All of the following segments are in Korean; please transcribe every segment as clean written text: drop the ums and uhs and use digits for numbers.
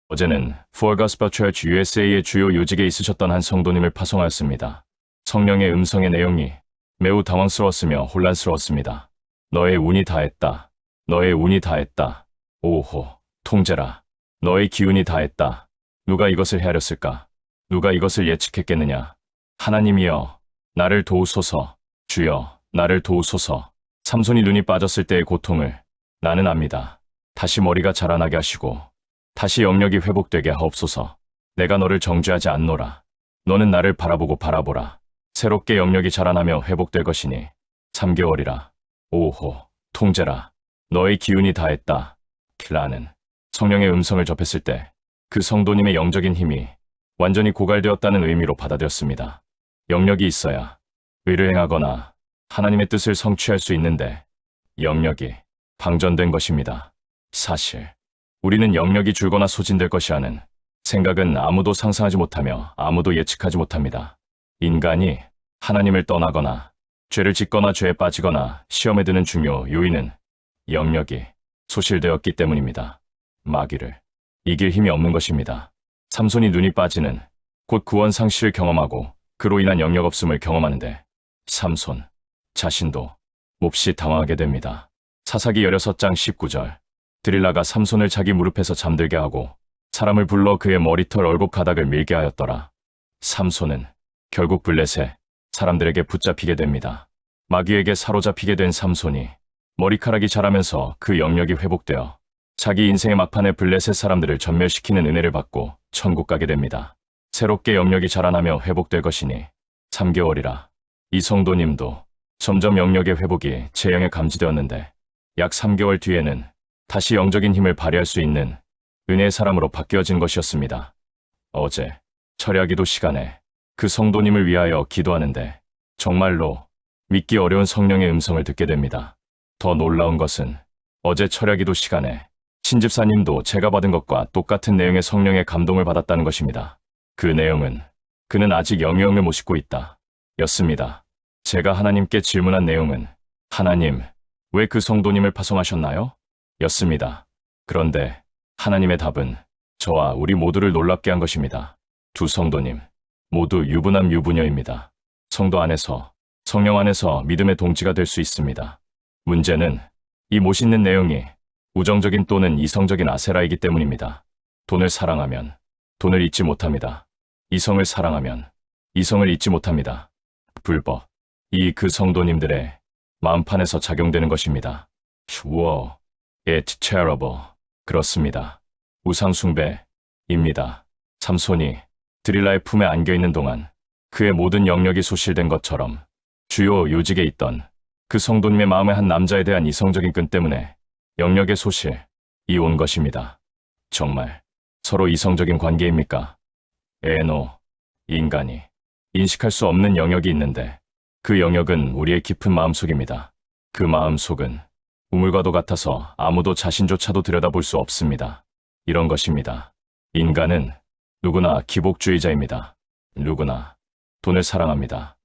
어제는 Full Gospel Church USA의 주요 요직에 있으셨던 한 성도님을 파송하였습니다. 성령의 음성의 내용이 매우 당황스러웠으며 혼란스러웠습니다. 너의 운이 다했다. 너의 운이 다했다. 오호, 통제라. 너의 기운이 다했다. 누가 이것을 헤아렸을까? 누가 이것을 예측했겠느냐? 하나님이여, 나를 도우소서. 주여, 나를 도우소서. 삼손이 눈이 빠졌을 때의 고통을 나는 압니다. 다시 머리가 자라나게 하시고 다시 영력이 회복되게 하옵소서. 내가 너를 정죄하지 않노라. 너는 나를 바라보고 바라보라. 새롭게 영력이 자라나며 회복될 것이니 3개월이라. 오호, 통제라. 너의 기운이 다했다. 라는 성령의 음성을 접했을 때 그 성도님의 영적인 힘이 완전히 고갈되었다는 의미로 받아들였습니다. 영력이 있어야 의를 행하거나 하나님의 뜻을 성취할 수 있는데 영력이 방전된 것입니다. 사실 우리는 영력이 줄거나 소진될 것이라는 생각은 아무도 상상하지 못하며 아무도 예측하지 못합니다. 인간이 하나님을 떠나거나 죄를 짓거나 죄에 빠지거나 시험에 드는 중요 요인은 영력이 소실되었기 때문입니다. 마귀를 이길 힘이 없는 것입니다. 삼손이 눈이 빠지는 곧 구원 상실을 경험하고 그로 인한 영력 없음을 경험하는데 삼손 자신도 몹시 당황하게 됩니다. 사사기 16장 19절 드릴라가 삼손을 자기 무릎에서 잠들게 하고 사람을 불러 그의 머리털 얼곡 가닥을 밀게 하였더라. 삼손은 결국 블레셋 사람들에게 붙잡히게 됩니다. 마귀에게 사로잡히게 된 삼손이 머리카락이 자라면서 그 영력이 회복되어 자기 인생의 막판에 블레셋 사람들을 전멸시키는 은혜를 받고 천국 가게 됩니다. 새롭게 영력이 자라나며 회복될 것이니 3개월이라. 이 성도님도 점점 영력의 회복이 제형에 감지되었는데 약 3개월 뒤에는 다시 영적인 힘을 발휘할 수 있는 은혜의 사람으로 바뀌어진 것이었습니다. 어제 철야기도 시간에 그 성도님을 위하여 기도하는데 정말로 믿기 어려운 성령의 음성을 듣게 됩니다. 더 놀라운 것은 어제 철야기도 시간에 신집사님도 제가 받은 것과 똑같은 내용의 성령의 감동을 받았다는 것입니다. 그 내용은 그는 아직 영영을 못 싣고 있다 였습니다. 제가 하나님께 질문한 내용은 하나님, 왜 그 성도님을 파송하셨나요? 였습니다. 그런데 하나님의 답은 저와 우리 모두를 놀랍게 한 것입니다. 두 성도님 모두 유부남 유부녀입니다. 성도 안에서 성령 안에서 믿음의 동지가 될 수 있습니다. 문제는 이 멋있는 내용이 우정적인 또는 이성적인 아세라이기 때문입니다. 돈을 사랑하면 돈을 잊지 못합니다. 이성을 사랑하면 이성을 잊지 못합니다. 불법, 이 그 성도님들의 마음판에서 작용되는 것입니다. Whoa, it's terrible. 그렇습니다. 우상숭배입니다. 삼손이 드릴라의 품에 안겨있는 동안 그의 모든 영력이 소실된 것처럼 주요 요직에 있던 그 성도님의 마음의 한 남자에 대한 이성적인 끈 때문에 영력의 소실이 온 것입니다. 정말 서로 이성적인 관계입니까? 에노, 인간이 인식할 수 없는 영역이 있는데 그 영역은 우리의 깊은 마음속입니다. 그 마음속은 우물과도 같아서 아무도 자신조차도 들여다볼 수 없습니다. 이런 것입니다. 인간은 누구나 기복주의자입니다. 누구나 돈을 사랑합니다.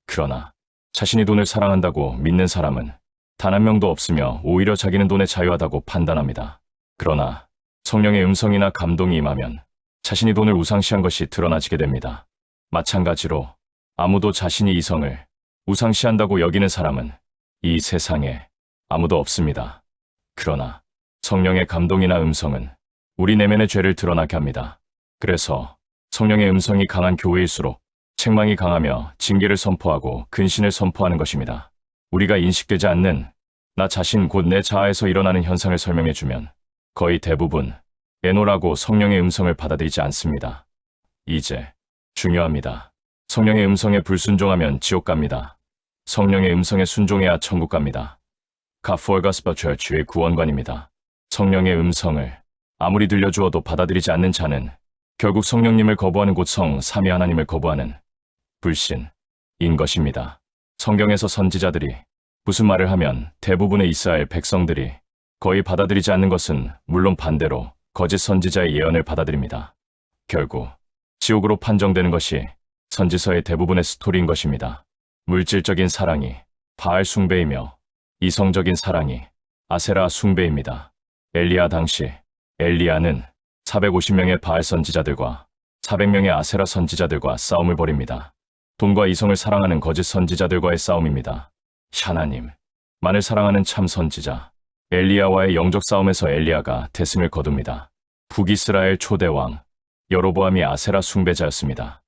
그러나 자신이 돈을 사랑한다고 믿는 사람은 단 한 명도 없으며 오히려 자기는 돈에 자유하다고 판단합니다. 그러나 성령의 음성이나 감동이 임하면 자신이 돈을 우상시한 것이 드러나지게 됩니다. 마찬가지로 아무도 자신이 이성을 우상시한다고 여기는 사람은 이 세상에 아무도 없습니다. 그러나 성령의 감동이나 음성은 우리 내면의 죄를 드러나게 합니다. 그래서 성령의 음성이 강한 교회일수록 책망이 강하며 징계를 선포하고 근신을 선포하는 것입니다. 우리가 인식되지 않는 나 자신 곧 내 자아에서 일어나는 현상을 설명해주면 거의 대부분 에노라고 성령의 음성을 받아들이지 않습니다. 이제 중요합니다. 성령의 음성에 불순종하면 지옥 갑니다. 성령의 음성에 순종해야 천국 갑니다. Full Gospel Church의 구원관입니다. 성령의 음성을 아무리 들려주어도 받아들이지 않는 자는 결국 성령님을 거부하는 곧 성 삼위 하나님을 거부하는 불신인 것입니다. 성경에서 선지자들이 무슨 말을 하면 대부분의 이스라엘 백성들이 거의 받아들이지 않는 것은 물론 반대로 거짓 선지자의 예언을 받아들입니다. 결국 지옥으로 판정되는 것이 선지서의 대부분의 스토리인 것입니다. 물질적인 사랑이 바알 숭배이며 이성적인 사랑이 아세라 숭배입니다. 엘리야 당시 엘리야는 450명의 바알 선지자들과 400명의 아세라 선지자들과 싸움을 벌입니다. 돈과 이성을 사랑하는 거짓 선지자들과의 싸움입니다. 하나님, 만을 사랑하는 참 선지자 엘리야와의 영적 싸움에서 엘리야가 대승을 거둡니다. 북이스라엘 초대왕 여로보암이 아세라 숭배자였습니다.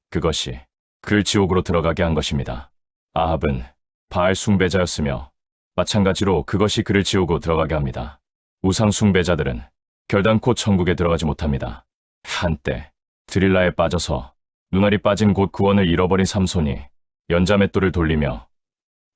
그것이 그를 지옥으로 들어가게 한 것입니다. 아합은 바알 숭배자였으며 마찬가지로 그것이 그를 지옥으로 들어가게 합니다. 우상 숭배자들은 결단코 천국에 들어가지 못합니다. 한때 드릴라에 빠져서 눈알이 빠진 곳 구원을 잃어버린 삼손이 연자맷돌을 돌리며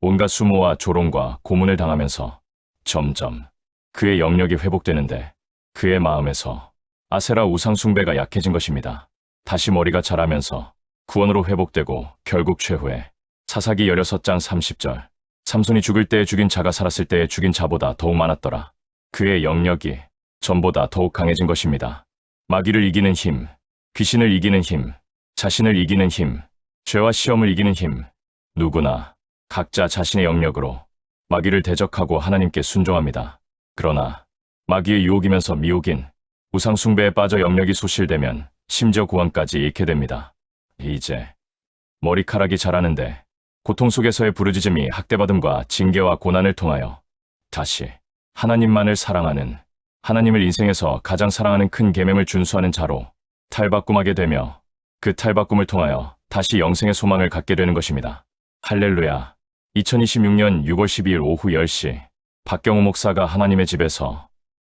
온갖 수모와 조롱과 고문을 당하면서 점점 그의 영역이 회복되는데 그의 마음에서 아세라 우상 숭배가 약해진 것입니다. 다시 머리가 자라면서 구원으로 회복되고 결국 최후에 사사기 16장 30절 삼손이 죽을 때에 죽인 자가 살았을 때에 죽인 자보다 더욱 많았더라. 그의 영역이 전보다 더욱 강해진 것입니다. 마귀를 이기는 힘, 귀신을 이기는 힘, 자신을 이기는 힘, 죄와 시험을 이기는 힘, 누구나 각자 자신의 영역으로 마귀를 대적하고 하나님께 순종합니다. 그러나 마귀의 유혹이면서 미혹인 우상 숭배에 빠져 영역이 소실되면 심지어 구원까지 잃게 됩니다. 이제 머리카락이 자라는데 고통 속에서의 부르짖음이 학대받음과 징계와 고난을 통하여 다시 하나님만을 사랑하는, 하나님을 인생에서 가장 사랑하는 큰 계명을 준수하는 자로 탈바꿈하게 되며 그 탈바꿈을 통하여 다시 영생의 소망을 갖게 되는 것입니다. 할렐루야. 2026년 6월 12일 오후 10시 박경호 목사가 하나님의 집에서